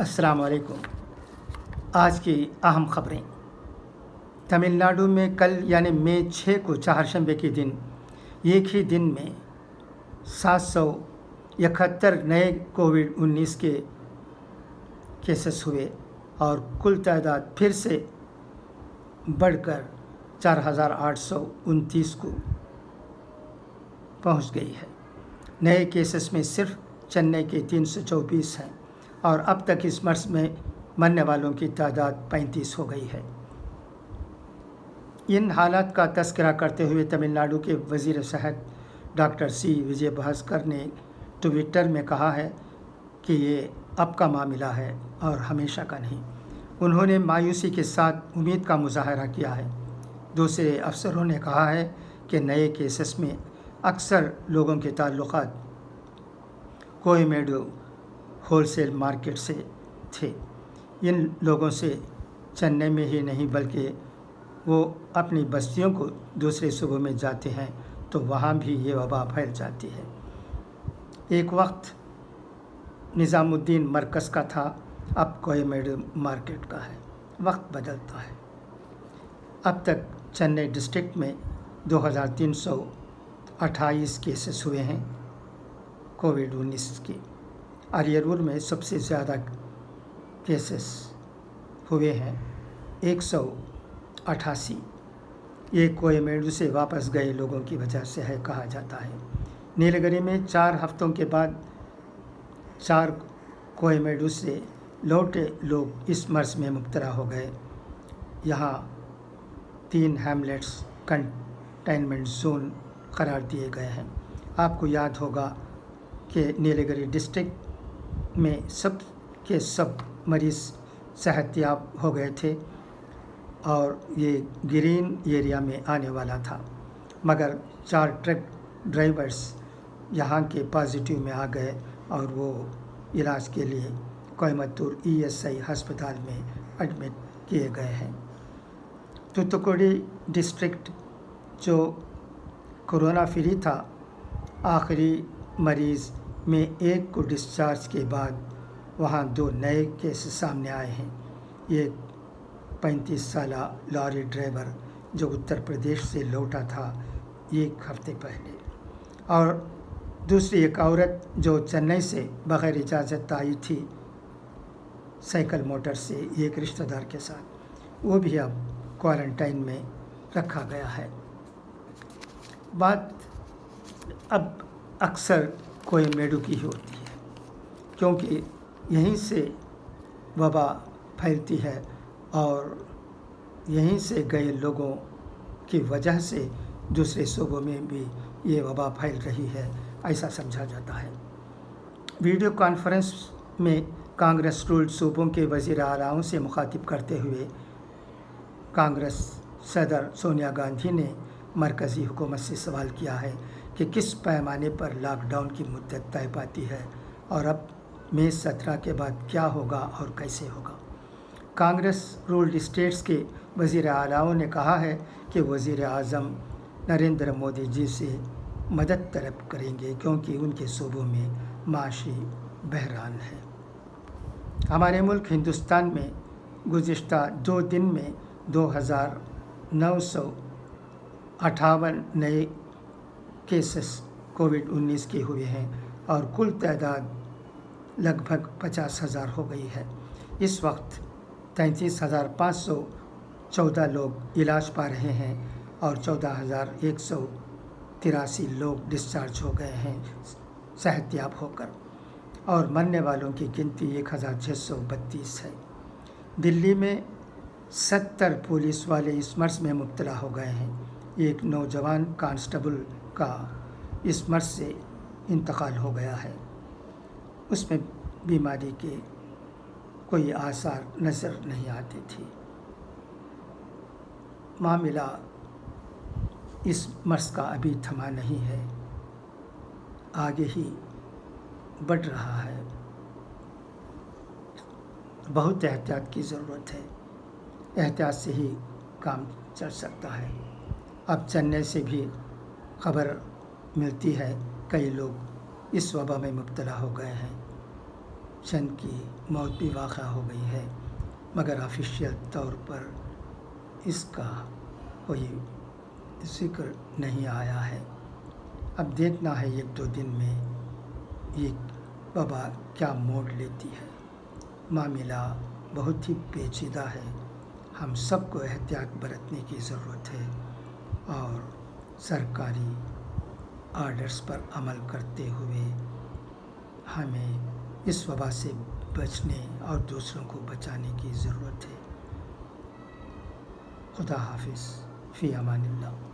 अस्सलाम वालेकुम। आज की अहम खबरें। तमिलनाडु में कल यानी मई 6 को चारशंबे के दिन एक ही दिन में 771 नए कोविड-19 के केसेस हुए और कुल तादाद फिर से बढ़कर 4,829 को पहुंच गई है। नए केसेस में सिर्फ चेन्नई के 324 हैं और अब तक इस मर्ज में मरने वालों की तादाद 35 हो गई है। इन हालात का तज़किरा करते हुए तमिलनाडु के वज़ीर सेहत डॉक्टर सी विजयभास्कर ने ट्विटर में कहा है कि ये अब का मामला है और हमेशा का नहीं। उन्होंने मायूसी के साथ उम्मीद का मुजाहरा किया है। दूसरे अफसरों ने कहा है कि नए केसेस में अक्सर लोगों के ताल्लुकात कोयमेडू होलसेल मार्केट से थे। इन लोगों से चेन्नई में ही नहीं बल्कि वो अपनी बस्तियों को दूसरे सूबों में जाते हैं तो वहाँ भी ये वबा फैल जाती है। एक वक्त निज़ामुद्दीन मरकज़ का था, अब कोयमेडू मार्केट का है। वक्त बदलता है। अब तक चेन्नई डिस्ट्रिक्ट में 2328 केसेस हुए हैं कोविड-19 के। अरियलूर में सबसे ज़्यादा केसेस हुए हैं 188। ये कोयमेडू से वापस गए लोगों की वजह से है कहा जाता है। नीलगिरी में 4 हफ्तों के बाद 4 कोयमेडू से लौटे लोग इस मर्ज में मुब्तला हो गए। यहाँ 3 हैमलेट्स कंटेनमेंट जोन करार दिए गए हैं। आपको याद होगा कि नीलगिरी डिस्ट्रिक्ट में सब के सब मरीज़ सेहतयाब हो गए थे और ये ग्रीन एरिया में आने वाला था, मगर 4 ट्रक ड्राइवर्स यहाँ के पॉजिटिव में आ गए और वो इलाज के लिए कोयम्बटूर ESI अस्पताल में एडमिट किए गए हैं। तूतुकुड़ी डिस्ट्रिक्ट जो कोरोना फ्री था, आखिरी मरीज़ में 1 को डिस्चार्ज के बाद वहाँ 2 नए केस सामने आए हैं। एक 35 साल लॉरी ड्राइवर जो उत्तर प्रदेश से लौटा था 1 हफ्ते पहले, और दूसरी एक औरत जो चेन्नई से बग़ैर इजाज़त आई थी साइकिल मोटर से एक रिश्तेदार के साथ, वो भी अब क्वारंटाइन में रखा गया है। बात अब अक्सर कोयमेडू की होती है क्योंकि यहीं से वबा फैलती है और यहीं से गए लोगों की वजह से दूसरे सूबों में भी ये वबा फैल रही है, ऐसा समझा जाता है। वीडियो कॉन्फ्रेंस में कांग्रेस रूल्ड सूबों के वज़ीर आलाओं से मुखातिब करते हुए कांग्रेस सदर सोनिया गांधी ने मरकज़ी हुकूमत से सवाल किया है कि किस पैमाने पर लॉकडाउन की मुद्दत तय पाती है और अब मई 17 के बाद क्या होगा और कैसे होगा। कांग्रेस रूल्ड स्टेट्स के वज़ीर आलाओं ने कहा है कि वज़ीर आज़म नरेंद्र मोदी जी से मदद तलब करेंगे क्योंकि उनके सूबों में माशी बहरान है। हमारे मुल्क हिंदुस्तान में गुज़िश्ता 2 दिन में 2,958 नए केसेस कोविड-19 के हुए हैं और कुल तादाद लगभग 50,000 हो गई है। इस वक्त 33,514 लोग इलाज पा रहे हैं और 14,183 लोग डिस्चार्ज हो गए हैं सेहतयाब होकर, और मरने वालों की गिनती 1,632 है। दिल्ली में 70 पुलिस वाले इस मर्ज में मुब्तला हो गए हैं। एक नौजवान कांस्टेबल का इस मर्ज से इंतकाल हो गया है। उसमें बीमारी के कोई आसार नज़र नहीं आती थी। मामला इस मर्ज का अभी थमा नहीं है, आगे ही बढ़ रहा है। बहुत एहतियात की ज़रूरत है। एहतियात से ही काम चल सकता है। अब चेन्नई से भी खबर मिलती है कई लोग इस वबा में मुब्तला हो गए हैं। چند کی موت بھی واقع ہو گئی ہے، مگر آفیشیل طور پر اس کا کوئی ذکر نہیں آیا ہے۔ اب دیکھنا ہے 1-2 دن میں یہ وبا کیا موڑ لیتی ہے۔ معاملہ بہت ہی پیچیدہ ہے، ہم سب کو احتیاط برتنے کی ضرورت ہے اور سرکاری آرڈرز پر عمل کرتے ہوئے ہمیں اس وبا سے بچنے اور دوسروں کو بچانے کی ضرورت ہے۔ خدا حافظ، فی امان اللہ۔